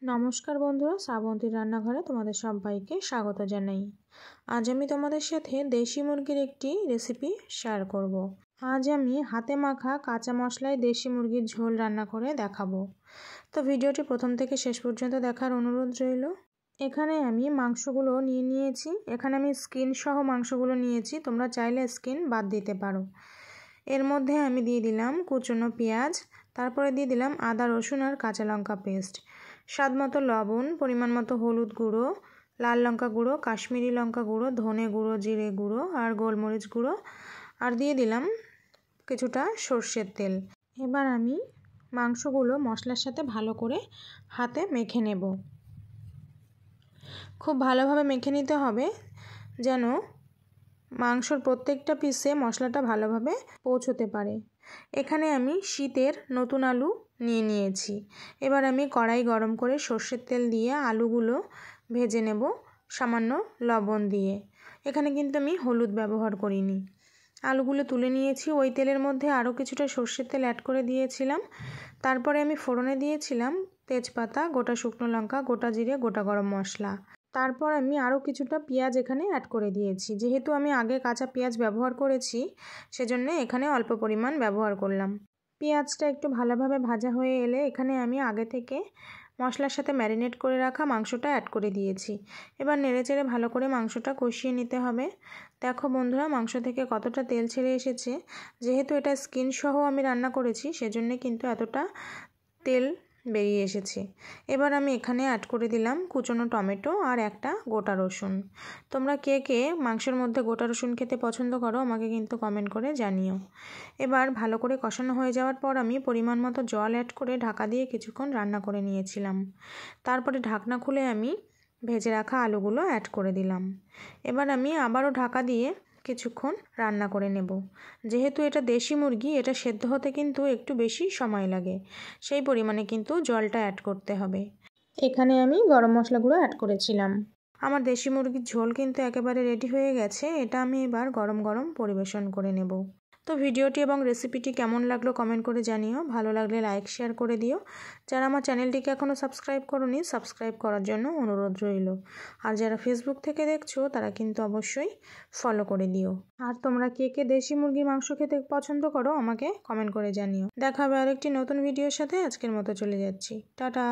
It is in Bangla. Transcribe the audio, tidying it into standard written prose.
নমস্কার বন্ধুরা, শ্রাবন্তীর রান্নাঘরে তোমাদের সবাইকে স্বাগত জানাই। আজ আমি তোমাদের সাথে দেশি মুরগির একটি রেসিপি শেয়ার করব। আজ আমি হাতে মাখা কাঁচা মশলায় দেশি মুরগির ঝোল রান্না করে দেখাবো। তো ভিডিওটি প্রথম থেকে শেষ পর্যন্ত দেখার অনুরোধ রইল। এখানে আমি মাংসগুলো নিয়েছি। এখানে আমি স্কিন সহ মাংসগুলো নিয়েছি, তোমরা চাইলে স্কিন বাদ দিতে পারো। এর মধ্যে আমি দিয়ে দিলাম কুচনো পেঁয়াজ, তারপরে দিয়ে দিলাম আদা রসুন আর কাঁচা লঙ্কা পেস্ট, স্বাদ মতো লবণ, পরিমাণ মতো হলুদ গুঁড়ো, লাল লঙ্কা গুঁড়ো, কাশ্মীরি লঙ্কা গুঁড়ো, ধনে গুঁড়ো, জিরে গুঁড়ো আর গোলমরিচ গুঁড়ো, আর দিয়ে দিলাম কিছুটা সর্ষের তেল। এবার আমি মাংসগুলো মশলার সাথে ভালো করে হাতে মেখে নেব। খুব ভালোভাবে মেখে নিতে হবে যেন মাংসর প্রত্যেকটা পিসে মশলাটা ভালোভাবে পৌঁছতে পারে। এখানে আমি শীতের নতুন আলু নিয়েছি। এবার আমি কড়াই গরম করে সর্ষের তেল দিয়ে আলুগুলো ভেজে নেব সামান্য লবণ দিয়ে। এখানে কিন্তু আমি হলুদ ব্যবহার করিনি। আলুগুলো তুলে নিয়েছি। ওই তেলের মধ্যে আরও কিছুটা সর্ষের তেল অ্যাড করে দিয়েছিলাম। তারপরে আমি ফোড়নে দিয়েছিলাম তেজপাতা, গোটা শুকনো লঙ্কা, গোটা জিরে, গোটা গরম মশলা। তারপর আমি আরও কিছুটা পেঁয়াজ এখানে অ্যাড করে দিয়েছি। যেহেতু আমি আগে কাঁচা পেঁয়াজ ব্যবহার করেছি, সেজন্য এখানে অল্প পরিমাণ ব্যবহার করলাম। পেঁয়াজটা একটু ভালোভাবে ভাজা হয়ে এলে এখানে আমি আগে থেকে মশলার সাথে ম্যারিনেট করে রাখা মাংসটা অ্যাড করে দিয়েছি। এবার নেড়েচেড়ে ভালো করে মাংসটা কষিয়ে নিতে হবে। দেখো বন্ধুরা, মাংস থেকে কতটা তেল ছেড়ে এসেছে। যেহেতু এটা স্কিন সহ আমি রান্না করেছি, সেজন্য কিন্তু এতটা তেল বেরিয়ে এসেছে। এবার আমি এখানে অ্যাড করে দিলাম কুচনো টমেটো আর একটা গোটা রসুন। তোমরা কে কে মাংসের মধ্যে গোটা রসুন খেতে পছন্দ করো আমাকে কিন্তু কমেন্ট করে জানিও। এবার ভালো করে কষানো হয়ে যাওয়ার পর আমি পরিমাণ মতো জল অ্যাড করে ঢাকা দিয়ে কিছুক্ষণ রান্না করে নিয়েছিলাম। তারপরে ঢাকনা খুলে আমি ভেজে রাখা আলুগুলো অ্যাড করে দিলাম। এবার আমি আবারও ঢাকা দিয়ে কিছুক্ষণ রান্না করে নেব। যেহেতু এটা দেশি মুরগি, এটা সেদ্ধ হতে কিন্তু একটু বেশি সময় লাগে, সেই পরিমাণে কিন্তু জলটা অ্যাড করতে হবে। এখানে আমি গরম মশলাগুলো অ্যাড করেছিলাম। আমার দেশি মুরগির ঝোল কিন্তু একেবারে রেডি হয়ে গেছে। এটা আমি এবার গরম গরম পরিবেশন করে নেব। তো ভিডিওটি এবং রেসিপিটি কেমন লাগলো কমেন্ট করে জানিও। ভালো লাগলে লাইক শেয়ার করে দিও। যারা আমার চ্যানেলটিকে এখনও সাবস্ক্রাইব করোনি, সাবস্ক্রাইব করার জন্য অনুরোধ রইল। আর যারা ফেসবুক থেকে দেখছো তারা কিন্তু অবশ্যই ফলো করে দিও। আর তোমরা কে কে দেশি মুরগির মাংস খেতে পছন্দ করো আমাকে কমেন্ট করে জানিও। দেখা হবে আরেকটি নতুন ভিডিওর সাথে। আজকের মতো চলে যাচ্ছি, টাটা।